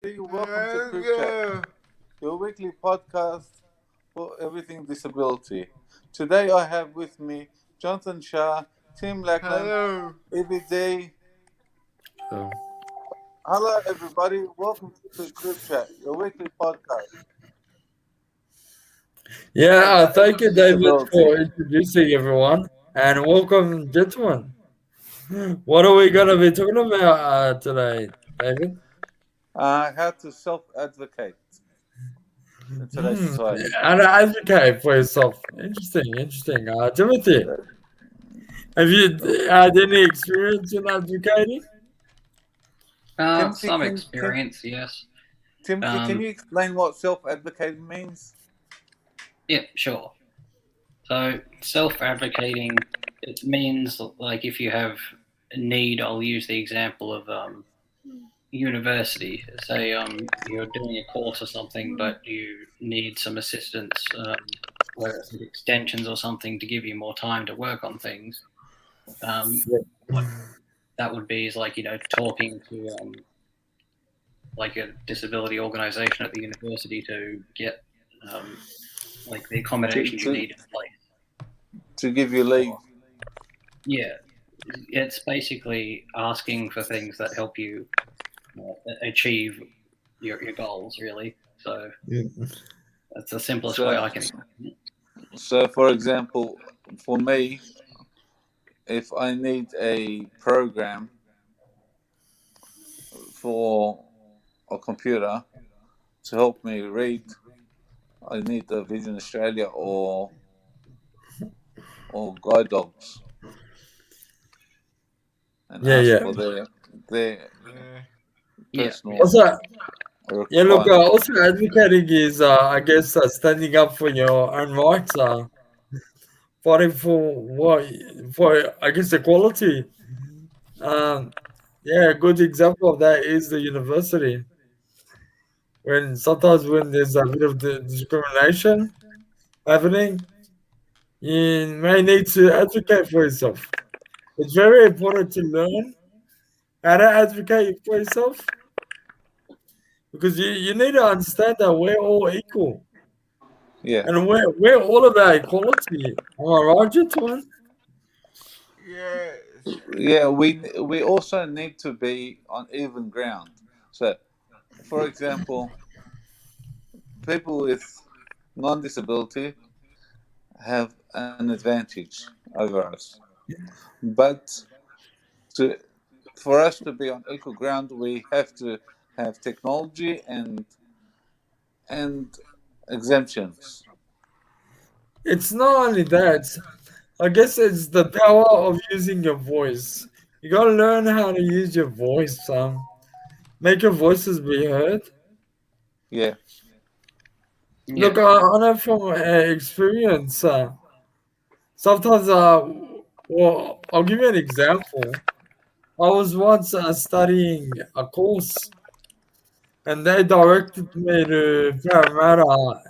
Welcome to Crib Chat, your weekly podcast for everything disability. Today I have with me Jonathan Shar, Tim Lachlan, Hello. Ibby. So, Hello, everybody. Welcome to Crib Chat, your weekly podcast yeah, about thank you, everything David, disability. for introducing everyone, and welcome, gentlemen. What are we going to be talking about today, David? How to self-advocate in today's Hmm, society. and advocate for yourself. Interesting. Timothy, have you had any experience in advocating? Timothy, Some experience, yes. Can Um, you explain what self-advocating means? yeah, sure. So self-advocating, it means like if you have a need, I'll use the example of university. Say you're doing a course or something, but you need some assistance, whether it's extensions or something to give you more time to work on things. What that would be is like talking to like a disability organisation at the university to get like the To, accommodations you to, need in place. to give you leave. Yeah, it's basically asking for things that help you achieve your goals, really. So that's the simplest way So, I can explain it. so for example, for me, if I need a program for a computer to help me read, I need the Vision Australia or guide dogs and ask Yeah. for their Yeah, personal Also, look, requirements. also advocating is, I guess, standing up for your own rights, fighting for I guess, equality. Um, yeah, a good example of that is the university. When there's a bit of discrimination happening, you may need to advocate for yourself. It's very important to learn how to advocate for yourself because you need to understand that we're all equal Yeah, and we're all about equality. Am I right, gentlemen? Yes. yeah. We also need to be on even ground. So, for example, people with non-disability have an advantage over us, but to for us to be on equal ground, we have to have technology and exemptions. It's not only that. I guess it's the power of using your voice. You gotta learn how to use your voice, make your voices be heard. Yeah, yeah, Look, I know from experience. Sometimes, well, I'll give you an example. I was once studying a course, and they directed me to Parramatta,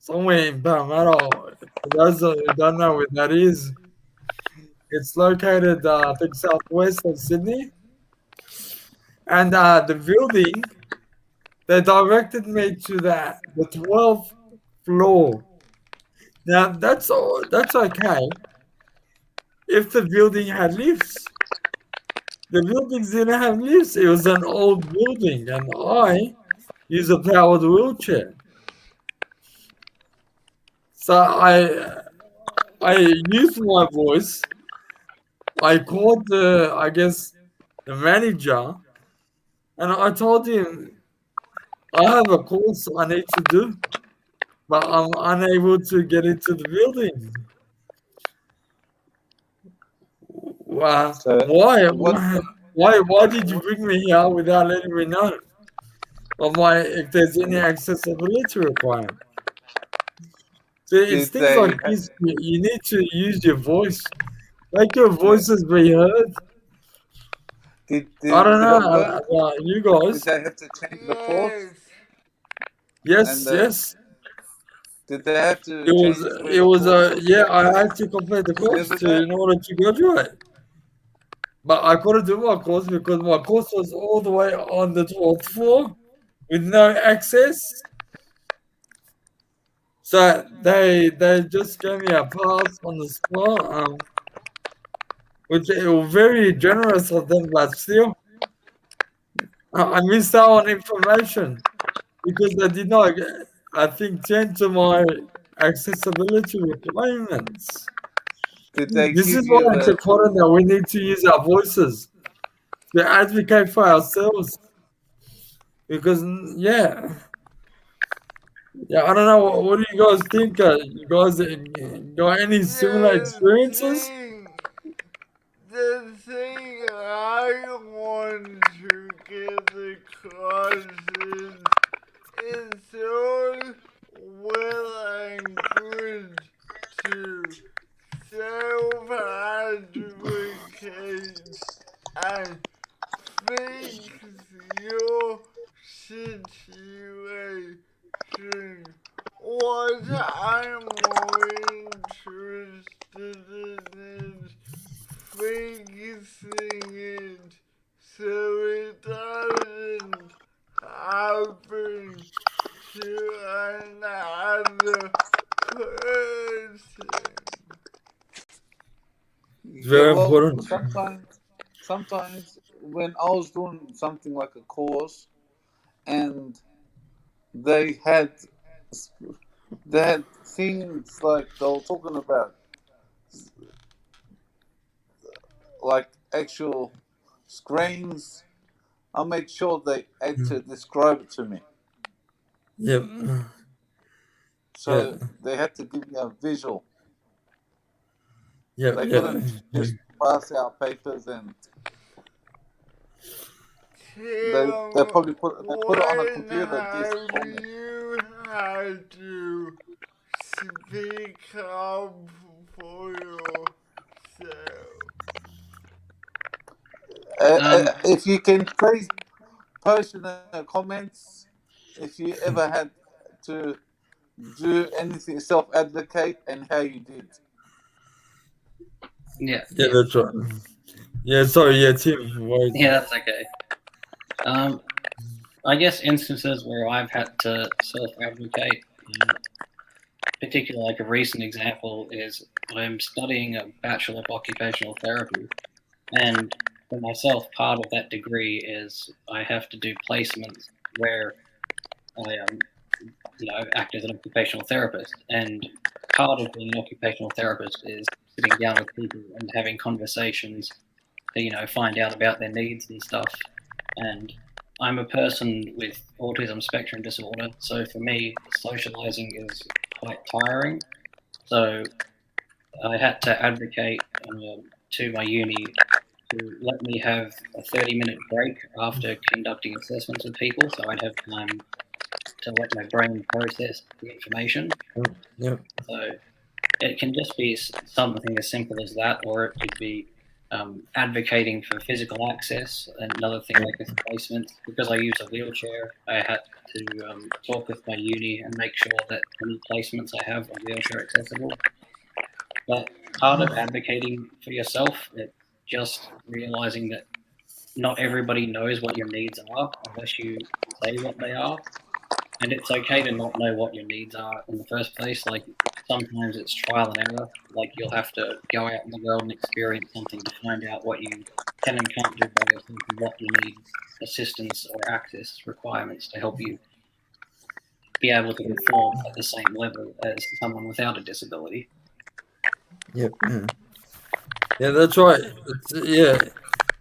somewhere in Parramatta. For those who don't know where that is, it's located, I think, southwest of Sydney. And the building, they directed me to the 12th floor. Now that's okay if the building had lifts. The buildings didn't have lifts. It was an old building, and I use a powered wheelchair. So I used my voice. I called I guess the manager, and I told him I have a course I need to do, but I'm unable to get into the building. so Why? what Why did you what bring me here without letting me know of my if there's any accessibility requirement? So it's did things like they this. You need to use your voice, make your yeah voices be heard. I don't did it know work? about you Did guys. they have to change the course? Yes. And Yes. did they have to It was change where it the was course a was yeah. held? I had to complete the You course did to that? in order to graduate, but I couldn't do my course because my course was all the way on the 12th floor. with no access. So they just gave me a pass on the spot, which it was very generous of them, but still, I missed out on information because they did not, I think, tend to my accessibility requirements. Did they This give is you why it's the important that we need to use our voices to advocate for ourselves. Because yeah, I don't know. What do you guys think? You guys got any similar experiences? The thing I want to get across is so well and good to self-advocate and fix your situation. What I'm more interested in is fixing it so it doesn't happen to another person. yeah? Very Well, important. sometimes when I was doing something like a course, and they had they had things like they were talking about like actual screens. I made sure they had to describe it to me, Yep. so Yep. they had to give me a visual. Yep. They Yep. couldn't just pass out papers, and they Tim, probably put it on a when computer disk have for me. you had to speak up for yourself? If you can please post in the comments if you ever had to do anything self advocate and how you did. Yeah, Yeah, that's right. Yeah, sorry, yeah, Tim. Wait. yeah, that's okay. I guess instances where I've had to self-advocate, particularly like a recent example is I'm studying a Bachelor of Occupational Therapy, and for myself, part of that degree is I have to do placements where I act as an occupational therapist, and part of being an occupational therapist is sitting down with people and having conversations to find out about their needs and stuff. And I'm a person with autism spectrum disorder, so for me, socializing is quite tiring. So I had to advocate to my uni to let me have a 30-minute break after conducting assessments with people, so I'd have time to let my brain process the information. Yep. So it can just be something as simple as that, or it could be advocating for physical access. Another thing like with placements, because I use a wheelchair, I had to talk with my uni and make sure that any placements I have are wheelchair accessible. But part of advocating for yourself, it's just realizing that not everybody knows what your needs are unless you say what they are. And it's okay to not know what your needs are in the first place. Like sometimes it's trial and error. Like you'll have to go out in the world and experience something to find out what you can and can't do by yourself and what you need assistance or access requirements to help you be able to perform at the same level as someone without a disability. Yep. Yeah, that's right. Yeah,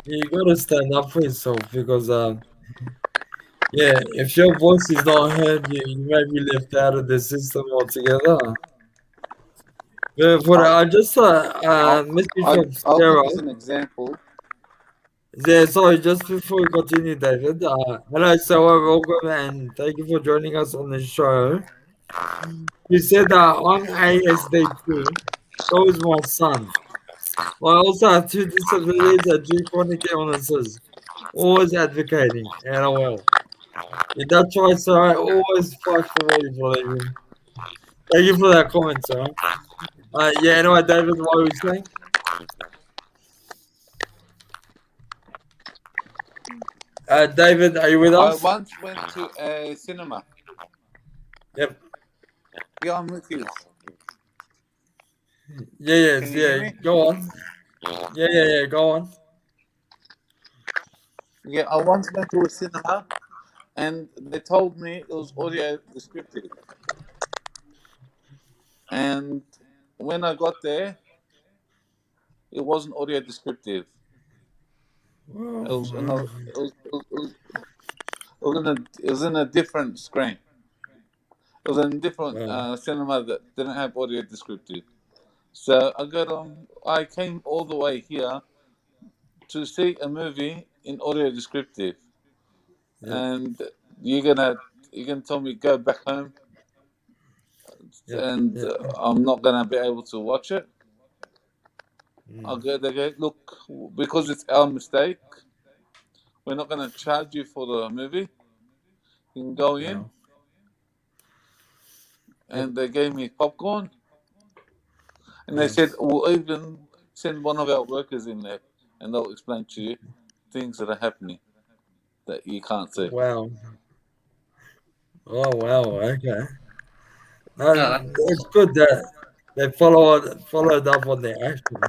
you gotta stand up for yourself because yeah, if your voice is not heard, you may be left out of the system altogether. But I'll, I just I'll, message from I'll give Sarah. you an example. Yeah, sorry, just before we continue, David. Hello, Sarah, welcome, and thank you for joining us on the show. You said I'm ASD too. So is my son. I also have two disabilities and two chronic illnesses. Always advocating. LOL. Yeah, that's right, sir. I always fight for what you believe in. Thank you for that comment, sir. Yeah, anyway, David, what were you saying? David, are you with I us? once went to a cinema. Yep. Yeah, I'm with you. Yeah, Can you hear yeah. me? Go on. Yeah. Go on. Yeah, I once went to a cinema and they told me it was audio descriptive. And when I got there, it wasn't audio descriptive. It was another. It was in a different screen. It was in a different Wow. cinema that didn't have audio descriptive. So I came all the way here to see a movie in audio descriptive, Yep. and you're gonna you're gonna tell me go back home, Yep. and Yep. I'm not gonna be able to watch it. I'll Mm. go. They go, look, because it's our mistake. We're not gonna charge you for the movie. You can go in, Wow. Yep. and they gave me popcorn, and they said Nice. we'll even send one of our workers in there, and they'll explain to you things that are happening that you can't see. Wow. Oh wow. Okay. No, No, that's it's awesome. good that they followed up on their actions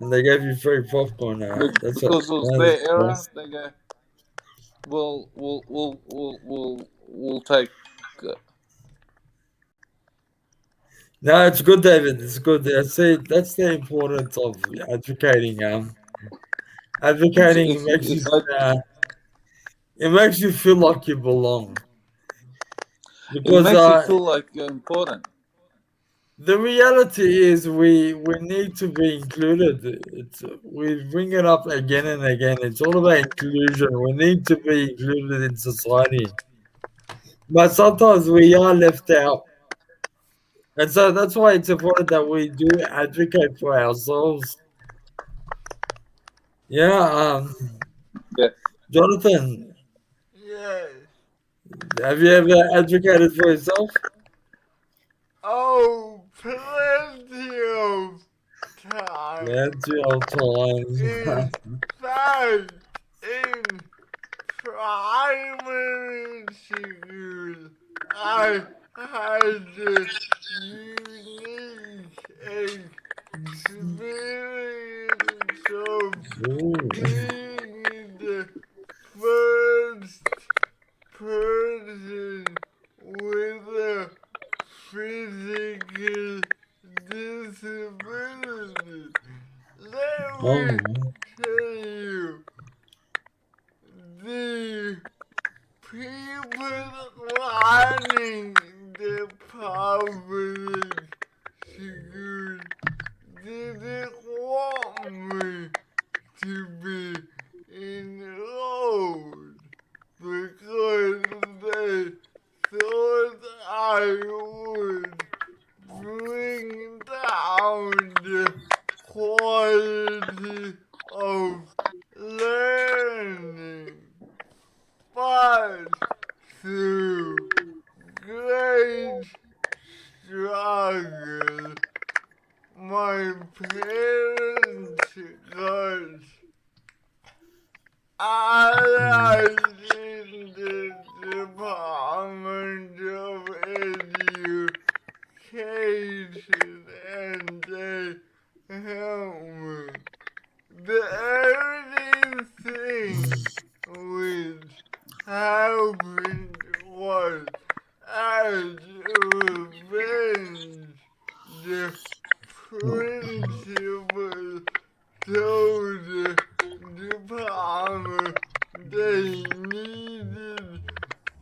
and they gave you free popcorn. Because it was That's their error, nice. they go, we'll take. Uh, No, it's good, David. It's good. That's the importance of advocating. Advocating makes you it's like, it makes you feel like you belong it because makes you feel like you're important. the reality is we need to be included. We bring it up again and again. It's all about inclusion. We need to be included in society, but sometimes we are left out, and so that's why it's important that we do advocate for ourselves. Yeah, Yeah. Jonathan, Yes. have you ever advocated for yourself? Oh, plenty of time. Plenty of In times. fact, in primary school, I had the unique experience of Ooh. being the first person with a physical disability. Let me Oh, tell you, the people running the public school didn't want me to be enrolled because they thought I would bring down the quality of learning. But through great struggle, my parents got allied in the Department of Education and they helped me. The only thing which happened was as revenge, the principal told the department they needed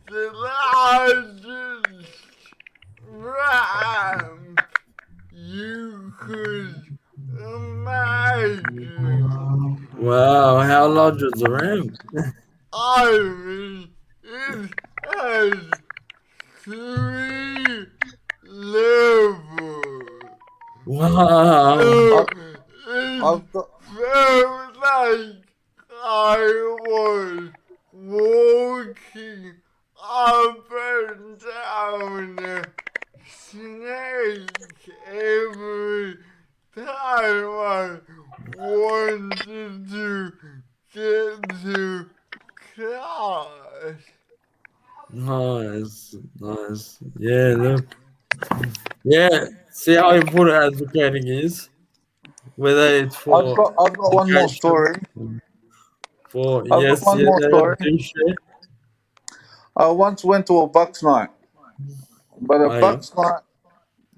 the largest ramp you could imagine. wow. How large was the ramp? I mean, it has 3 levels. Wow. I, It I've got. felt like I was walking up and down a snake every time I wanted to get to class. Nice, nice. Yeah, look. Yeah, see how important advocating is, whether it's for I've got one more education, story. for I've got yes, one yeah, more yeah, story. do share. I once went to a Bucks night, but a Oh yeah, Bucks night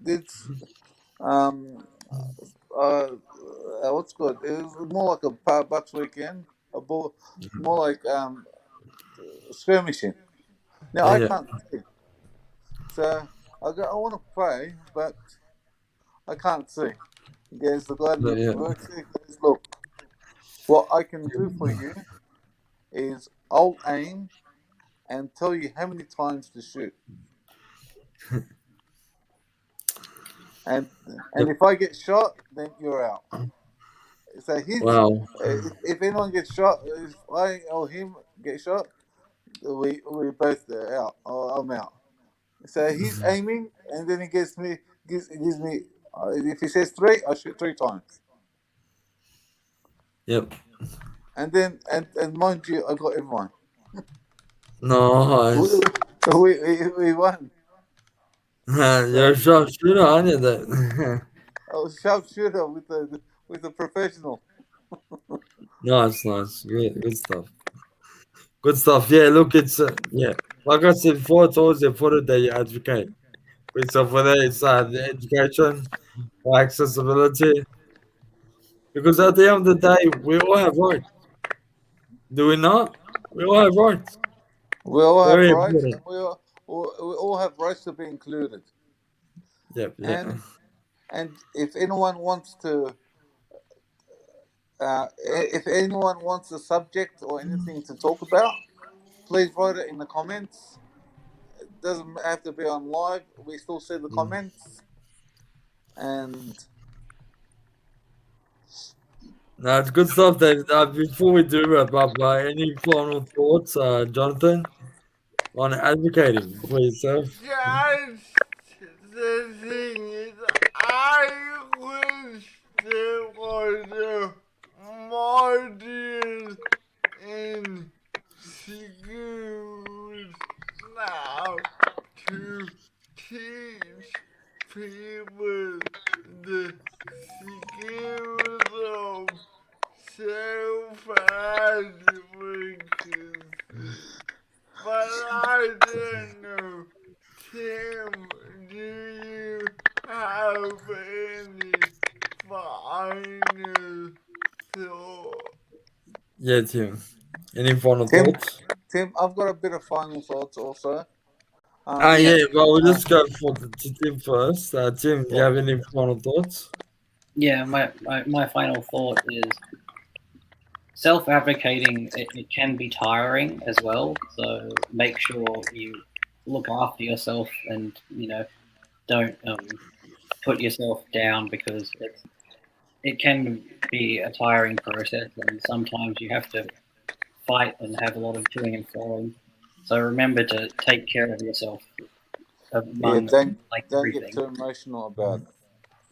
it's um uh, what's good. It was more like a Bucks weekend, a ball, more like skirmishing. Now yeah, I yeah, can't see, so I want to play, but I can't see. There's the guy yeah, that yeah. works there. Goes, look, what I can do for you is I'll aim and tell you how many times to shoot, and Yep. if I get shot, then you're out. So he's Wow. if anyone gets shot, if I or him get shot, we both out. Or I'm out. So he's aiming, and then he gives me. If he says three, I shoot three times, Yep. and then and mind you, I got everyone. We Nice. we won. You're a So sharpshooter, aren't you? Then. I was sharpshooter with the professional. Nice, nice. Good stuff. Good stuff. Yeah, look, it's yeah. Like I said before, it's always important that you advocate for yourself, whether it's the education or accessibility, because at the end of the day, we all have rights. Do we not? We all have rights. We all have Very rights, important. and we all have rights to be included. Yep. Yeah. And if anyone wants to, if anyone wants a subject or anything to talk about, please write it in the comments. It doesn't have to be on live. We still see the comments. And No, it's good stuff, David. Before we do wrap up, any final thoughts, Jonathan, on advocating for yourself? Just the thing is, I wish there was a module in schools now to teach people the skills of self-advocacy. But I don't know. Tim, do you have any final thoughts? Yeah, Tim. Any final Tim, thoughts? I've got a bit of final thoughts also. Yeah, Yeah, well, we'll Uh, just go for to Tim first. Tim, do you yeah, have any final thoughts? yeah. My final thought is self-advocating. It can be tiring as well. So make sure you look after yourself and don't put yourself down because it can be a tiring process and sometimes you have to fight and have a lot of toing and froing. So remember to take care of yourself yeah. among like Don't get everything. too emotional about it.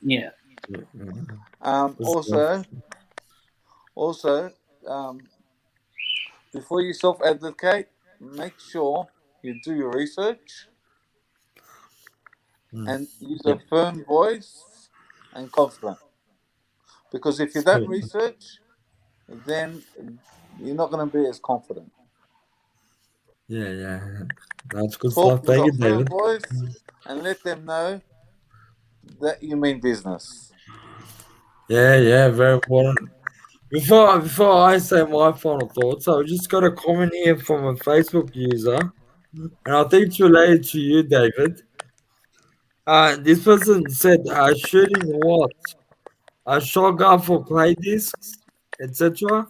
Yeah, Good stuff. Also, also, um, before you self advocate, make sure you do your research Mm. and use a Yep. firm voice and confident. Because if you don't Sweet. research, then you're not going to be as confident. Yeah, yeah. That's good Talk stuff. with Thank a you, firm David. voice and let them know that you mean business. Yeah, yeah, very important. Before I say my final thoughts, I just got a comment here from a Facebook user, and I think it's related to you, David. This person said, shooting what? A shotgun for play discs, etc.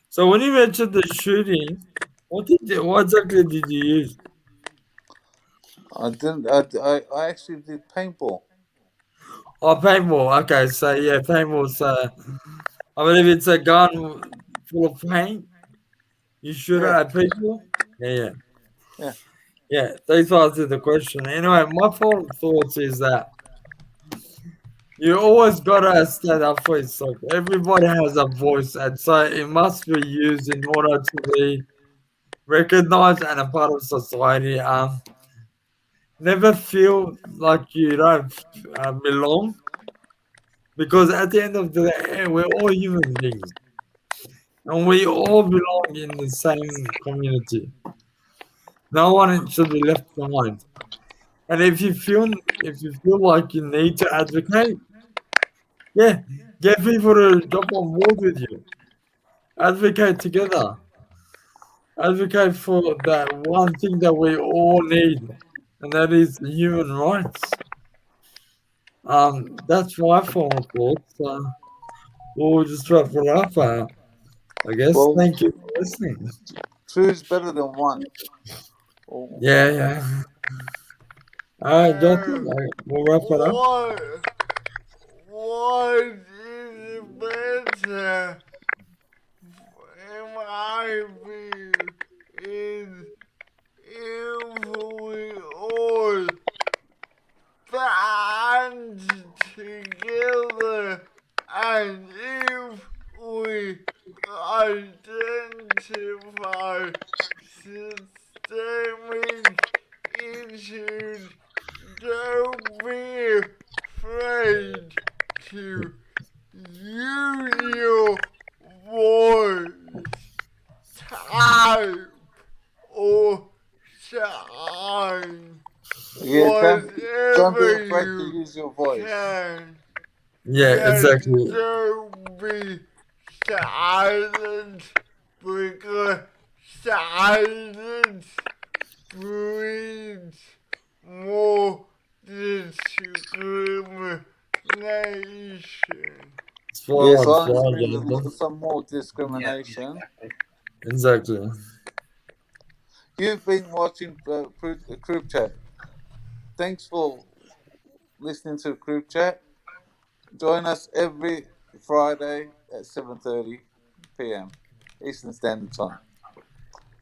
So when you mentioned the shooting, what exactly did you use? I didn't. I actually did paintball. Oh, paintball. Okay, so yeah, paintball's. I believe it's a gun full of paint. You shoot it Yeah, at people. Yeah, yeah, yeah. yeah. Thanks for answering the question. Anyway, my final thoughts is that You always gotta stand up for yourself. Everybody has a voice, and so it must be used in order to be recognized and a part of society. Never feel like you don't belong, because at the end of the day, we're all human beings, and we all belong in the same community. No one should be left behind. And if you feel like you need to advocate, yeah, get people to jump on board with you. Advocate together. Advocate for that one thing that we all need, and that is human rights. That's my final thoughts. We'll just wrap it up. I guess. Well, Thank you for listening. two's better than one. Oh, Yeah, yeah. All right, Jonathan. We'll wrap it up. What is better, in my view, is if we all band together and if we identify systemic issues, don't be afraid to use your voice, type, or sign. yeah, don't be Whatever afraid to you use your voice. can. Yeah, Just exactly. don't be silent, because silence breeds more discrimination. Spot Yeah, on, spot silence on, brings Jonathan. some more Yeah, discrimination. exactly. Exactly. You've been watching Group Chat. Thanks for listening to Group Chat. Join us every Friday at 7:30 p.m. Eastern Standard Time.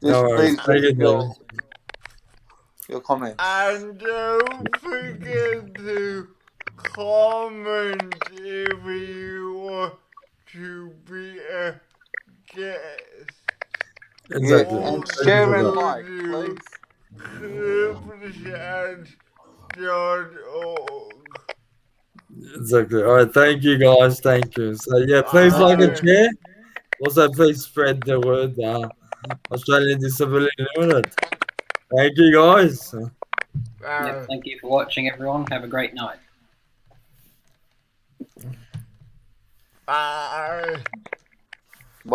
No Just worries. please Take leave it, David. your comments. And don't forget to comment if you want to be a guest. Yeah, Exactly. and Thank you share for and that. Also like, to please. clipchat.org. Exactly. All right. Thank you, guys. Thank you. So, yeah, please Thank like you. and Bye. share. Also, please spread the word. Australian Disability Limited. Thank you, guys. Yep. Bye. Thank you for watching, everyone. Have a great night. Bye.